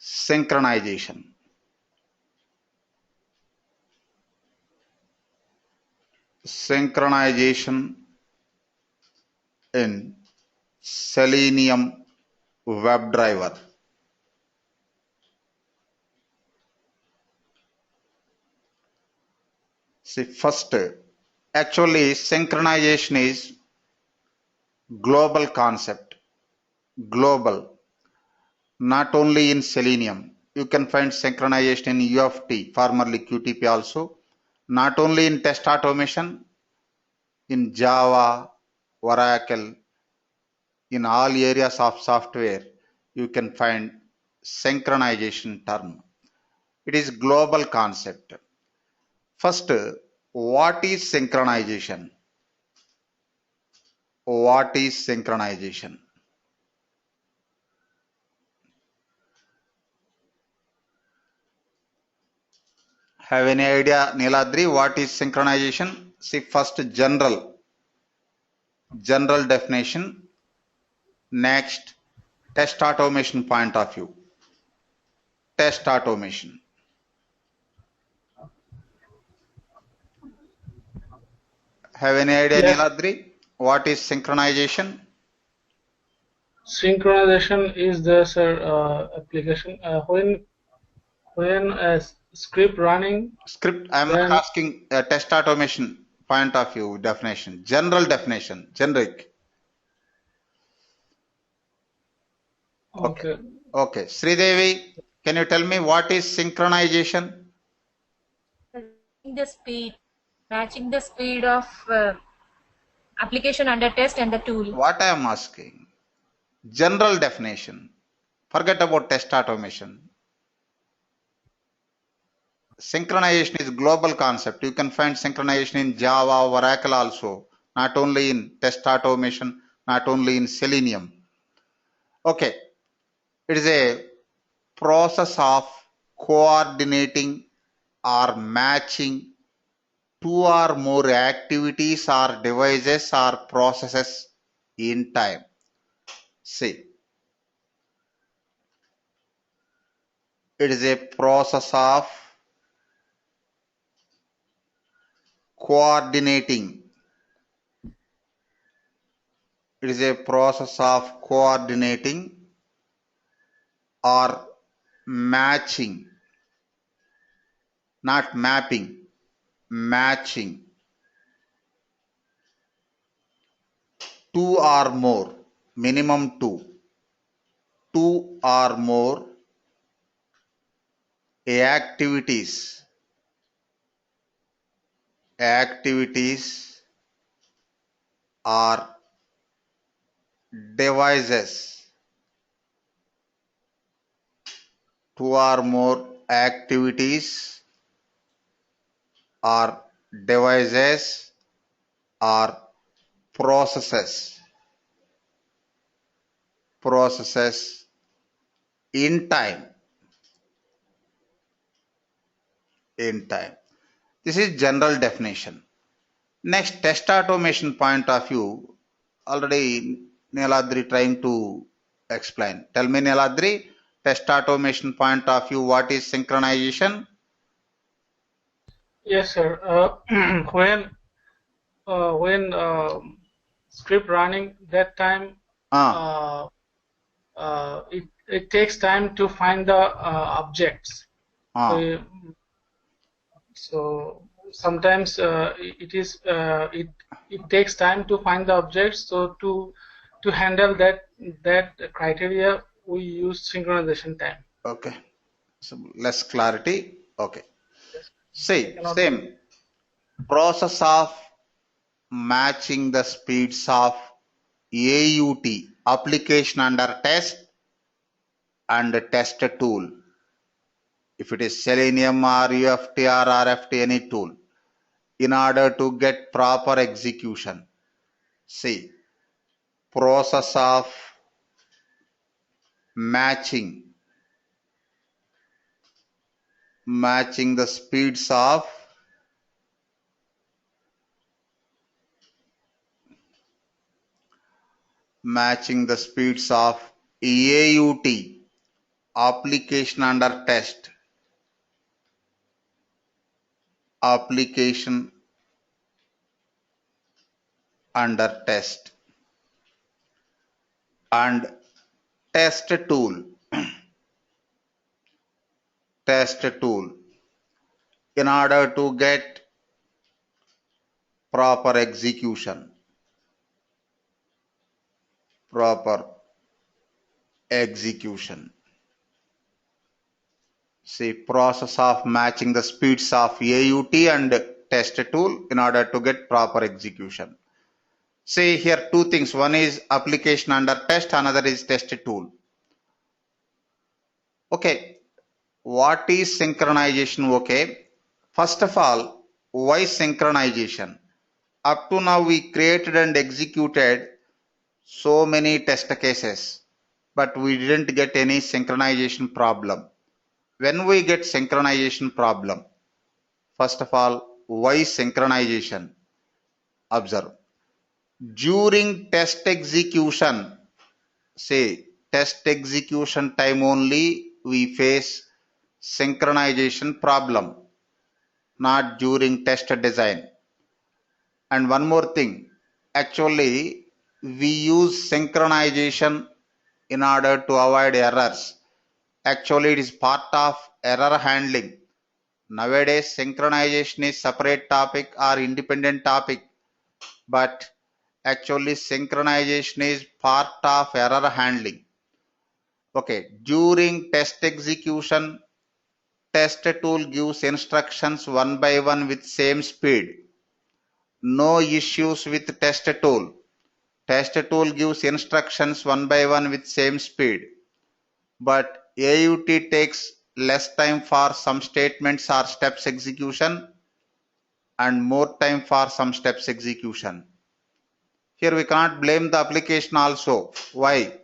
Synchronization. Synchronization in Selenium WebDriver. See, first, actually, synchronization is global concept. Global. Not only in Selenium. You can find synchronization in UFT, formerly QTP also. Not only in test automation, in Java, Oracle, in all areas of software, you can find synchronization term. It is global concept. First, what is synchronization? What is synchronization? Have any idea, Niladri, what is synchronization? See, first general definition. Next, test automation point of view. Test automation. Have any idea, Yes. Niladri, what is synchronization? Synchronization is the application when a script running. Script, I'm not Then asking test automation point of view definition. General definition, generic. Okay. okay. Okay. Sridevi, can you tell me what is synchronization? Matching the speed of application under test and the tool. What I am asking? General definition. Forget about test automation. Synchronization is global concept. You can find synchronization in Java, Oracle also, not only in test automation, not only in Selenium. Okay, it is a process of coordinating or matching two or more activities or devices or processes in time. See, it is a process of coordinating. It is a process of coordinating or matching, not mapping, matching two or more, minimum two or more activities or devices, two or more activities or devices or processes in time. This is general definition. Next, test automation point of view, already Niladri trying to explain. Tell me, Niladri, test automation point of view, what is synchronization? Yes, sir. When script running, that time it takes time to find the objects. So sometimes it takes time to find the objects. So to handle that criteria, we use synchronization time. Okay, so less clarity. Okay, see, same process of matching the speeds of AUT, application under test, and test tool. If it is Selenium or UFT or RFT, any tool, in order to get proper execution. See, process of matching the speeds of AUT application under test, application under test, and test tool, test tool, in order to get proper execution, proper execution. See, process of matching the speeds of AUT and test tool in order to get proper execution. See here two things, one is application under test, another is test tool. Okay, what is synchronization? Okay, first of all, why synchronization? Up to now we created and executed so many test cases, but we didn't get any synchronization problem. When we get synchronization problem, first of all, why synchronization? Observe. During test execution, say test execution time only, we face synchronization problem, not during test design. And one more thing, actually we use synchronization in order to avoid errors. Actually it is part of error handling. Nowadays synchronization is separate topic or independent topic, but actually synchronization is part of error handling. Okay, during test execution, test tool gives instructions one by one with same speed. No issues with test tool. Test tool gives instructions one by one with same speed. But AUT takes less time for some statements or steps execution and more time for some steps execution. Here we cannot blame the application also. Why?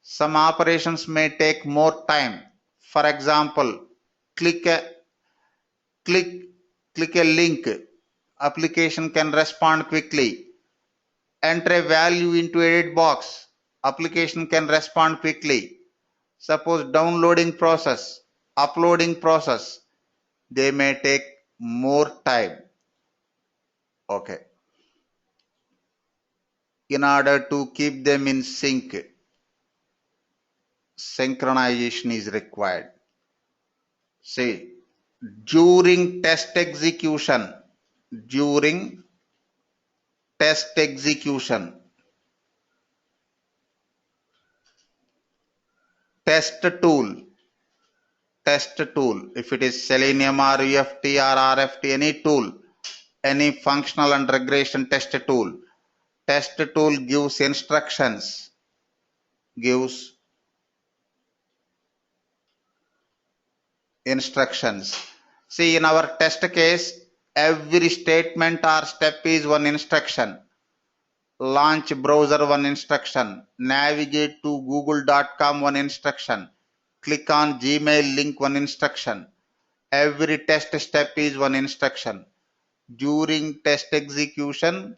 Some operations may take more time. For example, click a link. Application can respond quickly. Enter a value into edit box. Application can respond quickly. Suppose downloading process, uploading process, they may take more time. Okay. In order to keep them in sync, synchronization is required. Say, during test execution, test tool, if it is Selenium or UFT or RFT, any tool, any functional and regression test tool gives instructions, See, in our test case, every statement or step is one instruction. Launch browser, one instruction. Navigate to google.com, one instruction. Click on Gmail link, one instruction. Every test step is one instruction. During test execution,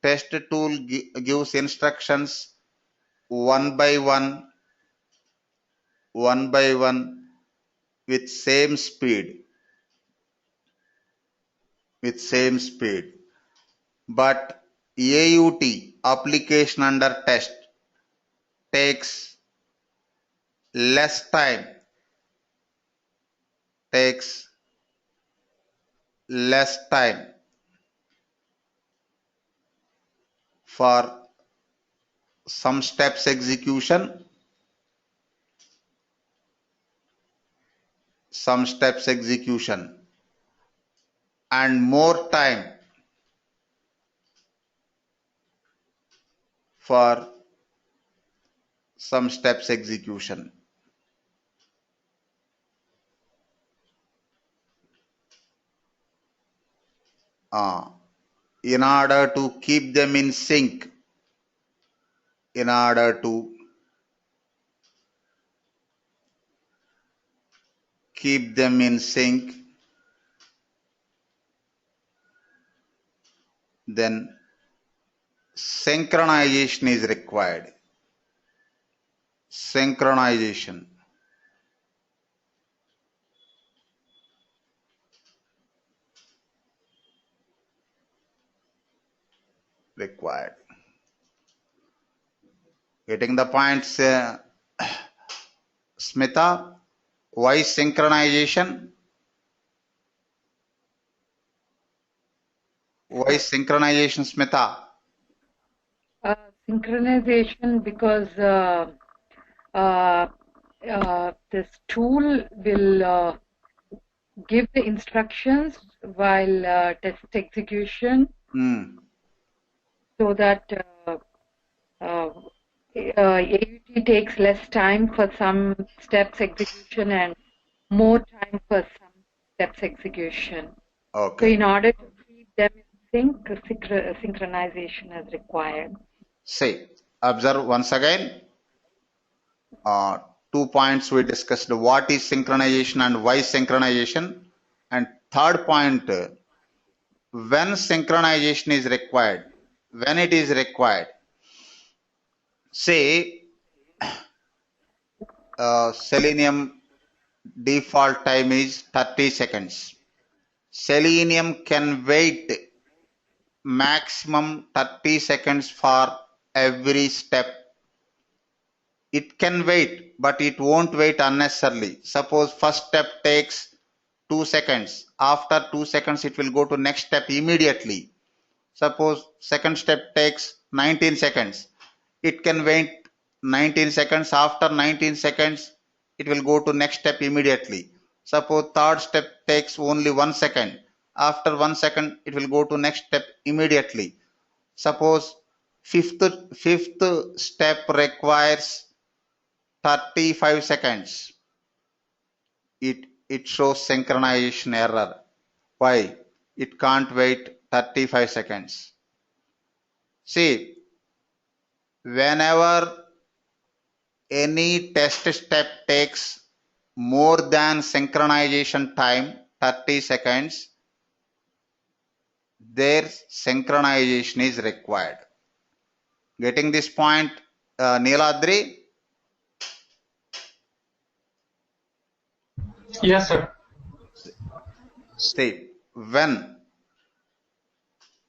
test tool gives instructions one by one with same speed. But AUT, application under test, takes less time, for some steps execution, and more time for some steps execution. In order to keep them in sync, then synchronization is required. required. Getting the points, Smita? Why synchronization? Why synchronization, Smita? Synchronization because this tool will give the instructions while test execution so that AUT takes less time for some steps execution and more time for some steps execution. Okay. So in order to keep them in sync, synchronization is required. See, observe once again, 2 points we discussed, what is synchronization and why synchronization, and third point, when synchronization is required, when it is required. Say, Selenium default time is 30 seconds. Selenium can wait maximum 30 seconds for every step. It can wait, but it won't wait unnecessarily. Suppose first step takes 2 seconds. After 2 seconds, it will go to next step immediately. Suppose second step takes 19 seconds. It can wait 19 seconds. After 19 seconds, it will go to next step immediately. Suppose third step takes only 1 second. After 1 second, it will go to next step immediately. Suppose fifth step requires 35 seconds. It shows synchronization error. Why? It can't wait 35 seconds. See, whenever any test step takes more than synchronization time, 30 seconds, their synchronization is required. Getting this point, Neeladri? Yes, sir. See, when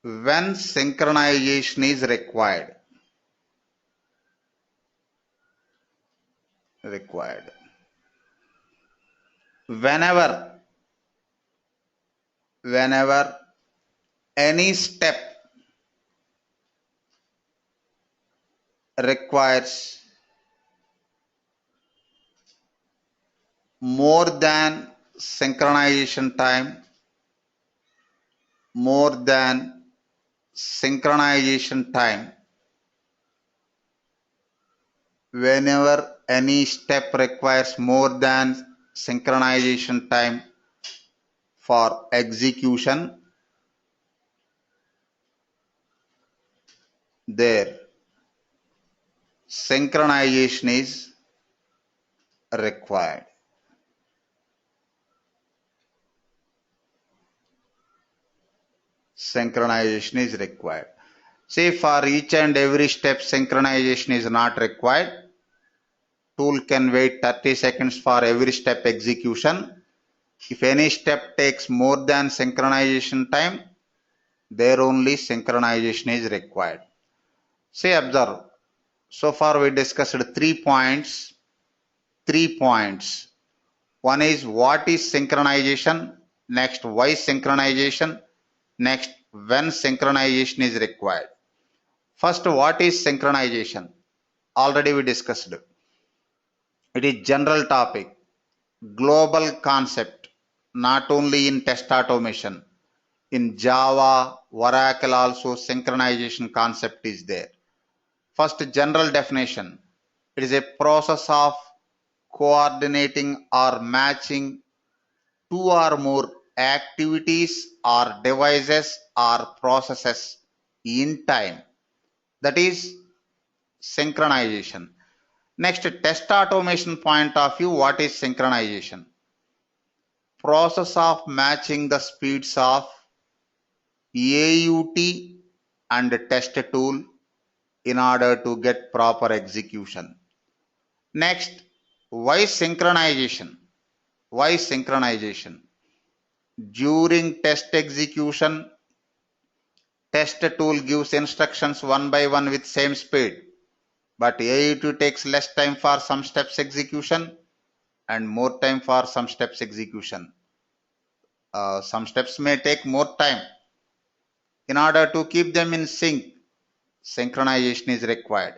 synchronization is required, whenever any step requires more than synchronization time, whenever any step requires more than synchronization time for execution, their synchronization is required. Synchronization is required. Say for each and every step synchronization is not required. Tool can wait 30 seconds for every step execution. If any step takes more than synchronization time, there only synchronization is required. Say observe. So far we discussed 3 points. 3 points. One is what is synchronization, next why synchronization, next when synchronization is required. First, what is synchronization? Already we discussed. It is general topic, global concept, not only in test automation. In Java, Oracle also synchronization concept is there. First, general definition. It is a process of coordinating or matching 2 or more activities or devices or processes in time. That is synchronization. Next, test automation point of view, what is synchronization? Process of matching the speeds of AUT and test tool in order to get proper execution. Next, why synchronization? Why synchronization? During test execution, Test tool gives instructions one by one with same speed, but AUT takes less time for some steps execution and more time for some steps execution. Some steps may take more time. In order to keep them in sync, synchronization is required.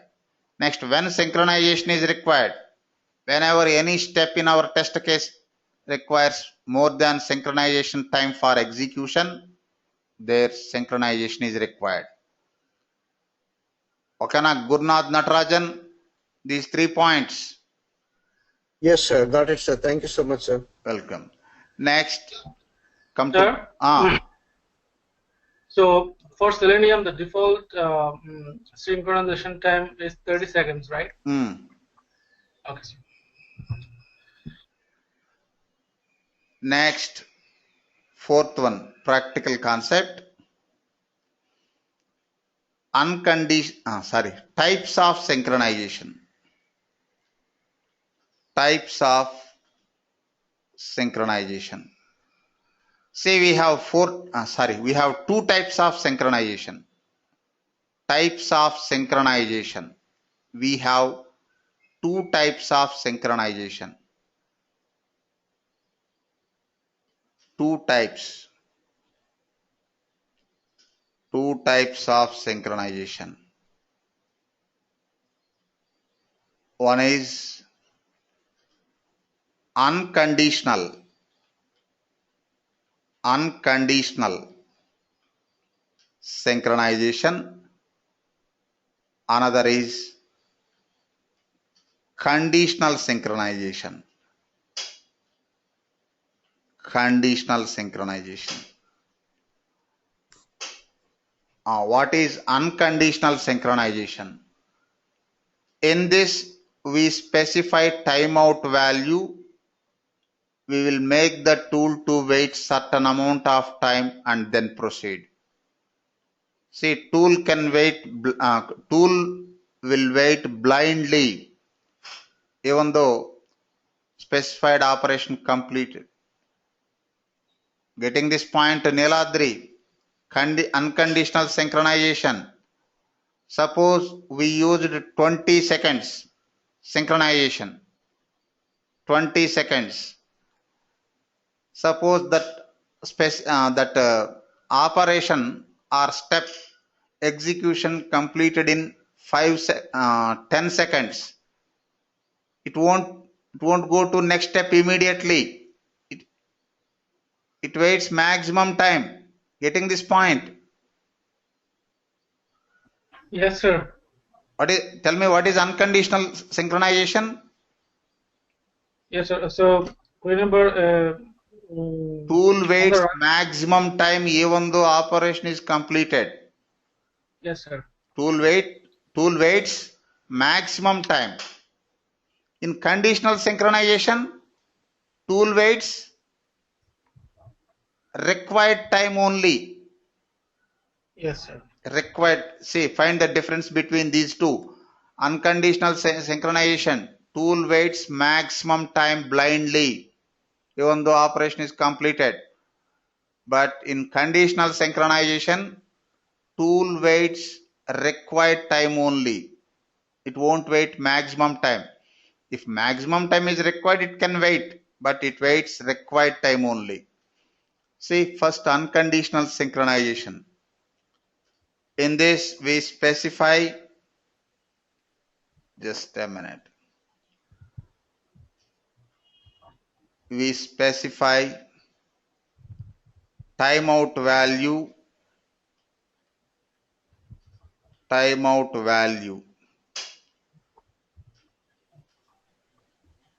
Next, when synchronization is required, whenever any step in our test case requires more than synchronization time for execution, their synchronization is required. Okay, na Gurnath Natarajan, these 3 points. Yes, sir. Got it, sir. Thank you so much, sir. Welcome. Next, come Sir? to So for Selenium, the default synchronization time is 30 seconds, right? Okay. Sir. Next, fourth one, practical concept. Types of synchronization. Types of synchronization. Say we have we have 2 types of synchronization. Types of synchronization. We have 2 types of synchronization. 2 types. 2 types of synchronization. One is unconditional synchronization. Another is conditional synchronization. What is unconditional synchronization? In this, we specify timeout value. We will make the tool to wait certain amount of time and then proceed. See, tool will wait blindly even though specified operation completed. Getting this point, Neeladri? Unconditional synchronization. Suppose we used 20 seconds synchronization. 20 seconds. Suppose that operation or step execution completed in 10 seconds. It won't go to next step immediately. It waits maximum time. Getting this point? Yes, sir. Tell me what is unconditional synchronization? Yes, sir. So remember, tool waits maximum time even though operation is completed. Yes, sir. Tool waits maximum time. In conditional synchronization, tool waits required time only. Yes, sir. Required. See, find the difference between these two. Unconditional synchronization, tool waits maximum time blindly even though operation is completed. But in conditional synchronization, tool waits required time only. It won't wait maximum time. If maximum time is required, it can wait, but it waits required time only. See, first unconditional synchronization. In this, we specify, just a minute. We specify timeout value.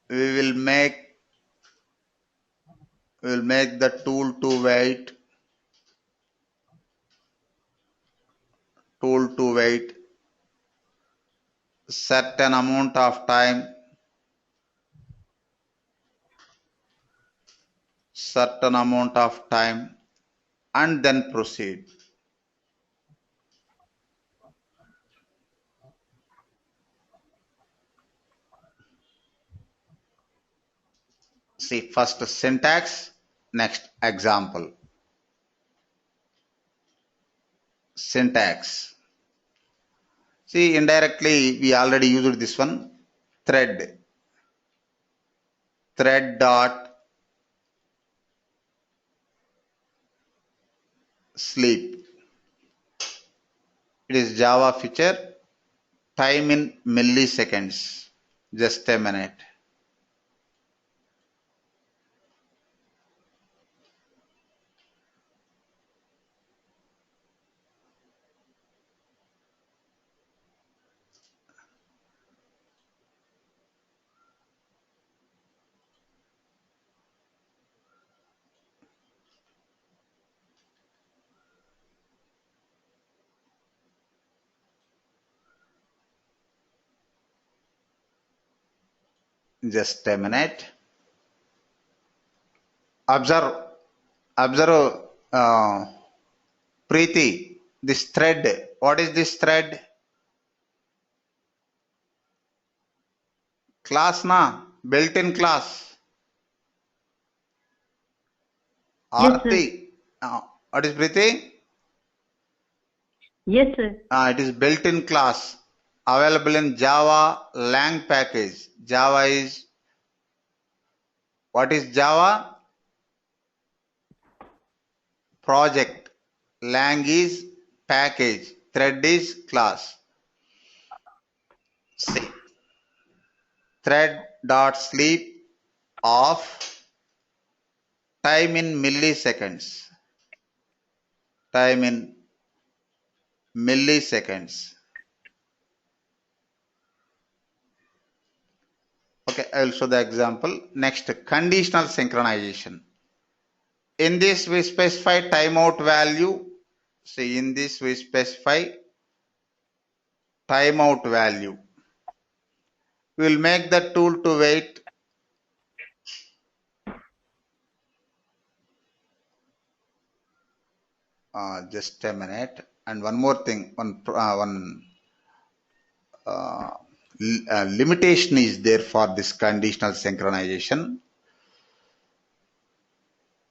We will make the tool to wait certain amount of time, and then proceed. See, first syntax, next example. syntax. See, indirectly we already used this one. Thread dot sleep. It is Java feature. Time in milliseconds. Just a minute. Just a minute. Observe, Preeti, this thread. What is this thread? Class na, built-in class. Yes, sir. Aarti, what is Preeti? Yes, sir. It is built-in class available in Java Lang package. Java is, what is Java? Project. Lang is package. Thread is class. See, thread dot sleep of time in milliseconds. Time in milliseconds. Okay, I will show the example. Next, conditional synchronization. In this we specify timeout value. See, in this we specify timeout value. We will make the tool to wait just a minute. And one more thing, one limitation is there for this conditional synchronization.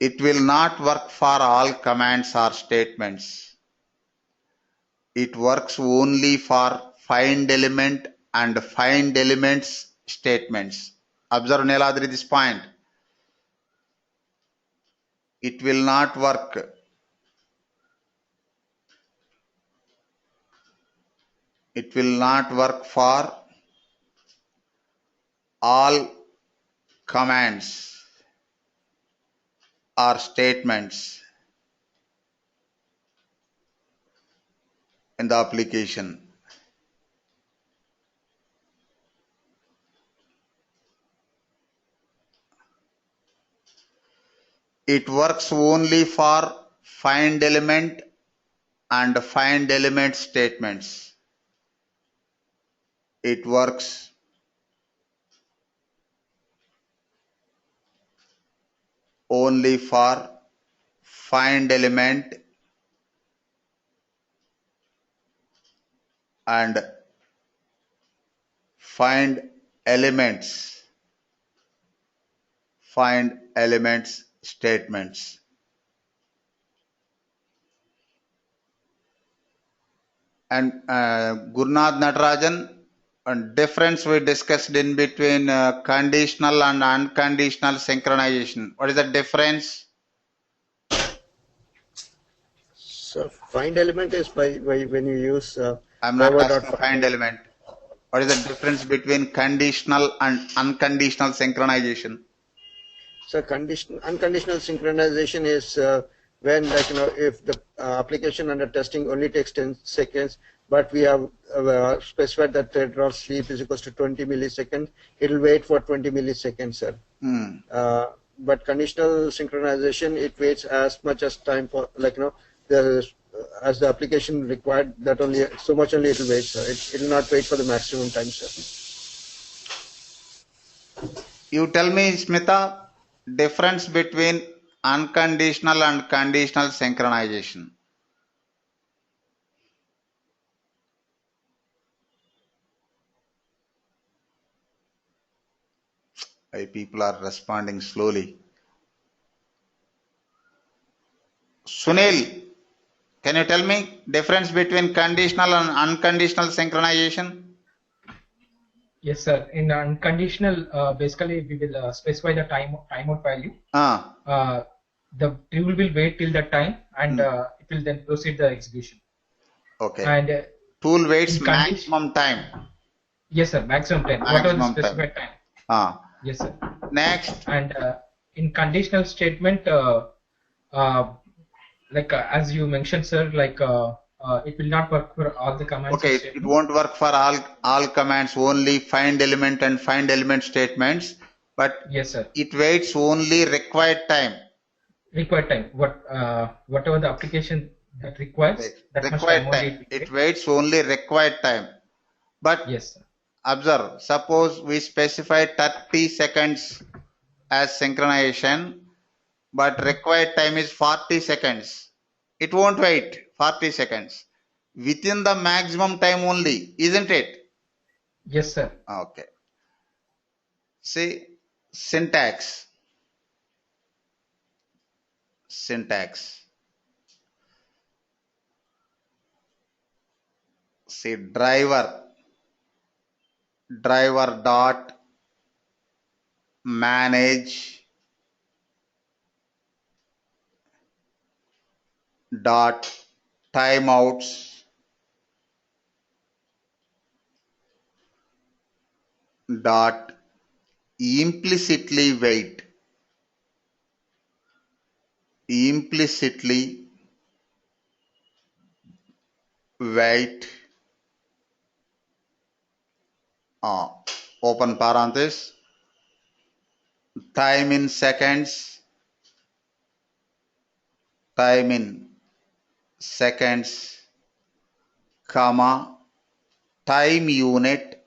It will not work for all commands or statements. It works only for find element and find elements statements. Observe, Neladri, this point. It will not work. It will not work for all commands or statements in the application. It works only for find element and find element statements. It works only for find element and find elements statements. And Gurnath Natarajan, and difference we discussed in between conditional and unconditional synchronization. What is the difference? So find element is by when you use I'm not forward asking dot find element. What is the difference between conditional and unconditional synchronization? So unconditional synchronization is when, like, if the application under testing only takes 10 seconds, but we have specified that thread dot sleep is equals to 20 milliseconds, it will wait for 20 milliseconds, sir. But conditional synchronization, it waits as much as time for, like, as the application required, that only so much only it will wait, sir. It will not wait for the maximum time, sir. You tell me, Smita, difference between unconditional and conditional synchronization. Why people are responding slowly? Sunil, Can you tell me difference between conditional and unconditional synchronization? Yes, sir. In unconditional, basically we will specify the timeout value. The tool will wait till that time, and it will then proceed the execution. Okay. And tool waits in maximum time. Yes, sir. Maximum time. Whatever the Maximum specified time. Yes, sir. Next. And in conditional statement, as you mentioned, sir, it will not work for all the commands. Okay, it won't work for all commands, only find element and find element statements. But yes, sir, it waits only required time. Required time. Whatever the application that requires, that required much time. It waits only required time. But yes, sir. Observe, suppose we specify 30 seconds as synchronization, but required time is 40 seconds. It won't wait 40 seconds. Within the maximum time only, isn't it? Yes, sir. Okay. See, syntax. See, driver dot manage dot timeouts dot implicitly wait open parenthesis time in seconds comma time unit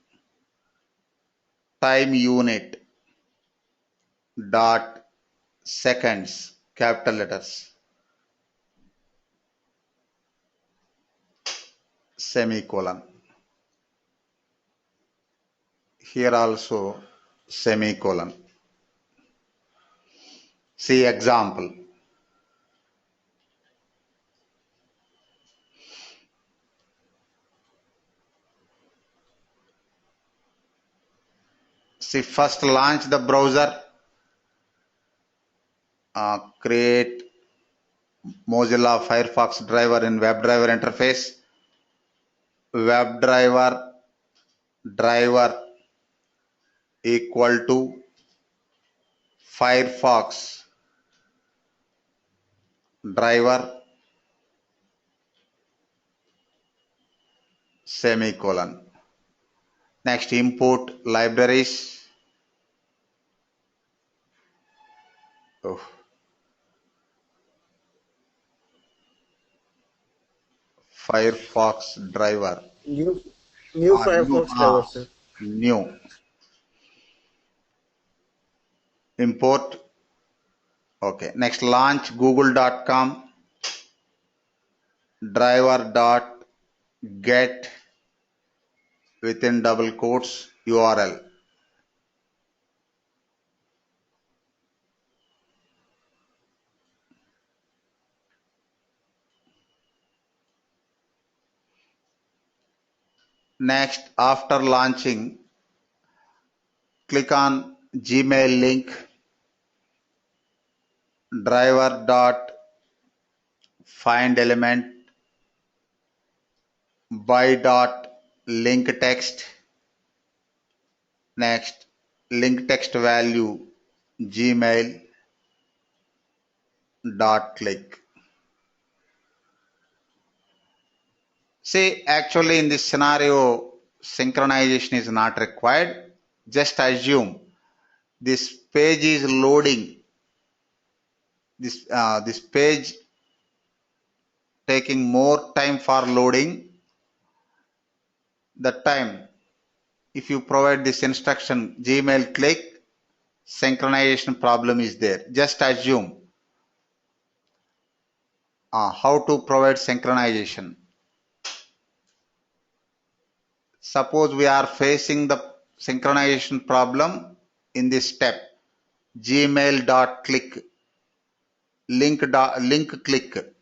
dot seconds, capital letters, semicolon. Here also semicolon. See example. See, first launch the browser, create Mozilla Firefox driver in WebDriver interface, WebDriver driver equal to Firefox driver semicolon. Next, import libraries. Firefox driver. New Firefox driver, sir. New. Import. Okay. Next, launch google.com driver.get within double quotes URL. Next, after launching, click on Gmail link driver.find element by.link text. Next, link text value Gmail dot click. See, actually in this scenario, synchronization is not required. Just assume this page is loading. This page taking more time for loading. The time, if you provide this instruction Gmail click, synchronization problem is there. Just assume. How to provide synchronization? Suppose we are facing the synchronization problem in this step. Gmail.click link click.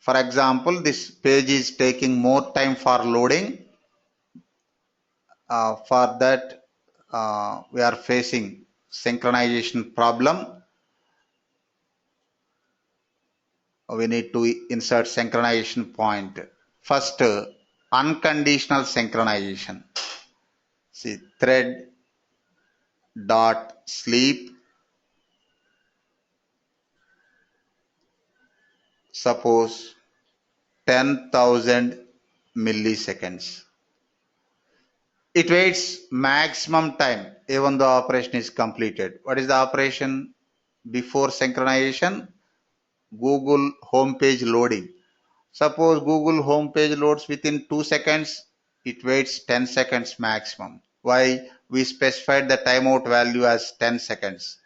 For example, this page is taking more time for loading. For that, we are facing synchronization problem. We need to insert synchronization point. First, unconditional synchronization. See, thread dot sleep. Suppose 10,000 milliseconds. It waits maximum time even the operation is completed. What is the operation before synchronization? Google homepage loading. Suppose Google homepage loads within 2 seconds, it waits 10 seconds maximum. Why? We specified the timeout value as 10 seconds.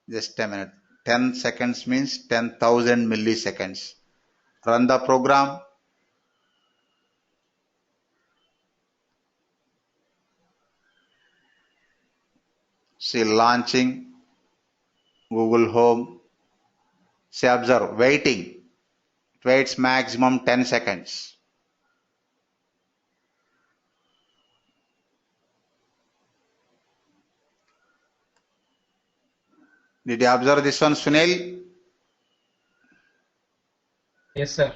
Just a minute. 10 seconds means 10,000 milliseconds. Run the program. See, launching Google Home. See, observe, waiting. It waits maximum 10 seconds. Did you observe this one, Sunil? Yes, sir.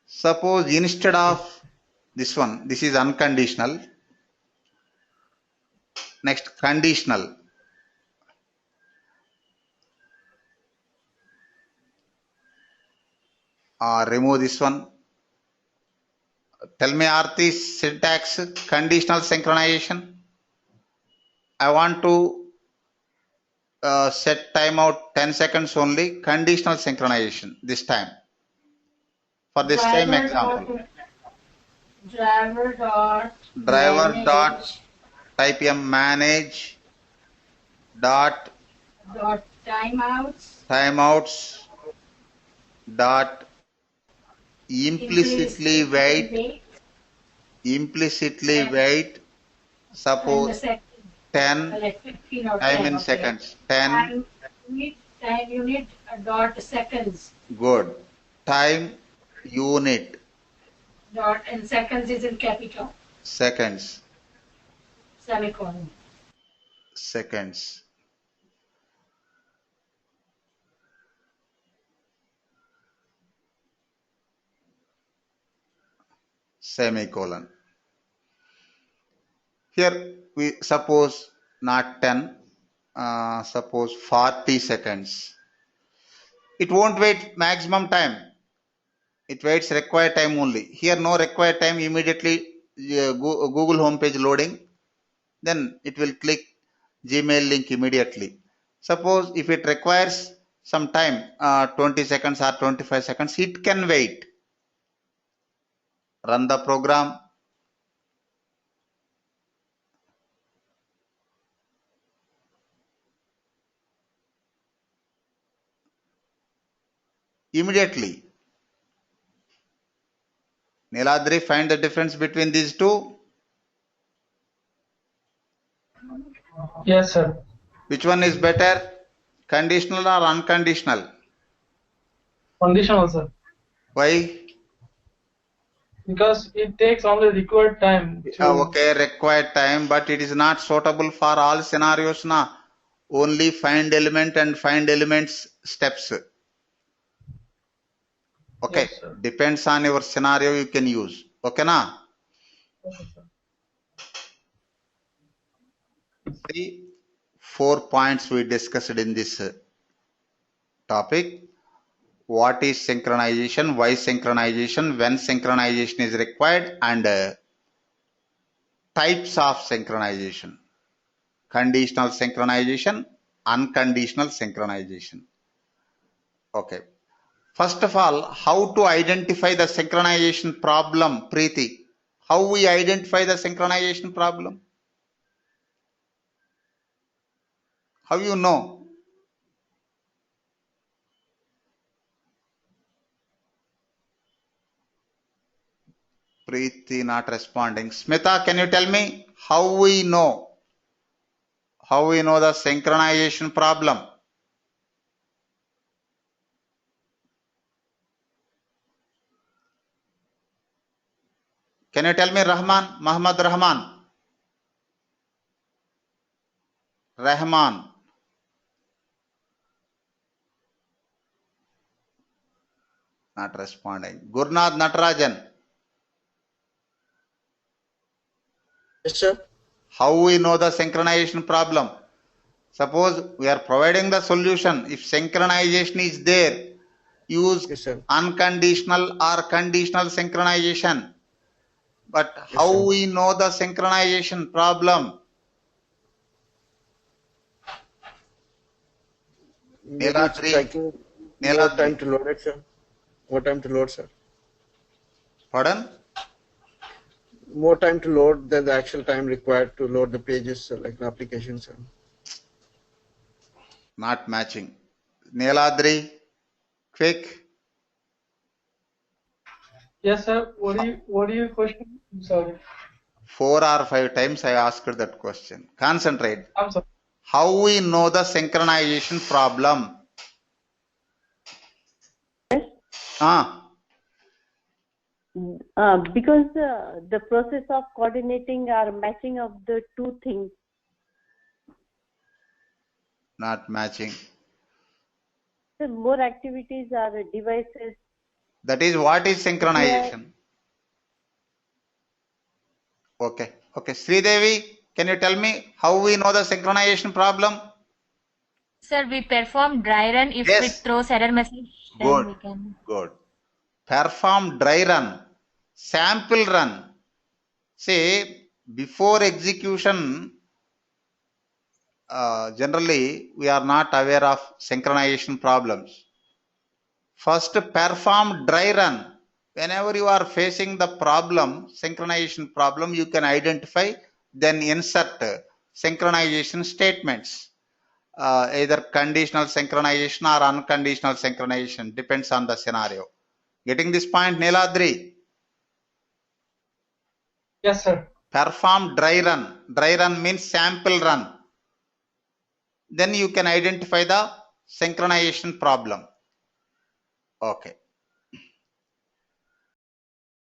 Suppose instead of this one, this is unconditional. Next, conditional. Remove this one. Tell me, Aarti, syntax, conditional synchronization. I want to set timeout 10 seconds only. Conditional synchronization this time. For this same example. Driver dot type manage dot timeouts dot implicitly wait suppose 10 time in seconds 10 time unit dot seconds. Good. Time unit Dot and seconds is in capital. seconds Semicolon. seconds. Semicolon. Here we suppose not 10, suppose 40 seconds. It won't wait maximum time. It waits required time only. Here no required time, immediately Google homepage loading. Then it will click Gmail link immediately. Suppose if it requires some time, 20 seconds or 25 seconds, it can wait. Run the program. Immediately. Niladri, find the difference between these two. Yes, sir. Which one is better? Conditional or unconditional? Conditional, sir. Why? Because it takes only required time. Okay, required time, but it is not suitable for all scenarios na. Only find element and find elements steps. Okay, Yes, sir. depends on your scenario you can use. Okay na? Okay, sir. See, 4 points we discussed in this topic. What is synchronization, why synchronization, when synchronization is required, and types of synchronization. Conditional synchronization, unconditional synchronization. Okay. First of all, how to identify the synchronization problem, Preeti? How we identify the synchronization problem? How you know? Preeti not responding. Smita, can you tell me how we know? How we know the synchronization problem? Can you tell me Rahman? Muhammad Rahman. Rahman. Not responding. Gurnath Natarajan. Yes, sir. How we know the synchronization problem? Suppose we are providing the solution. If synchronization is there, use Yes, sir. unconditional or conditional synchronization. But Yes, how sir. we know the synchronization problem? Maybe it's Neeladri. taking more Neeladri. time to load it, sir. More time to load, sir. Pardon? More time to load than the actual time required to load the pages, sir, like an application, sir. Not matching. Neeladri, quick. Yes, sir. What are your question? I'm sorry. 4 or 5 times I asked that question. Concentrate. I'm sorry. How we know the synchronization problem? Because the process of coordinating or matching of the two things. Not matching. The more activities or devices. That is what is synchronization? Okay. Okay. Sridevi, can you tell me how we know the synchronization problem? Sir, we perform dry run. If Yes. it throws error message, then Good. we can. Good. Perform dry run, sample run. Say, before execution, generally we are not aware of synchronization problems. First, perform dry run. Whenever you are facing the problem, synchronization problem, you can identify, then insert synchronization statements. Either conditional synchronization or unconditional synchronization, depends on the scenario. Getting this point, Neeladri? Yes, sir. Perform dry run. Dry run means sample run. Then you can identify the synchronization problem. Okay.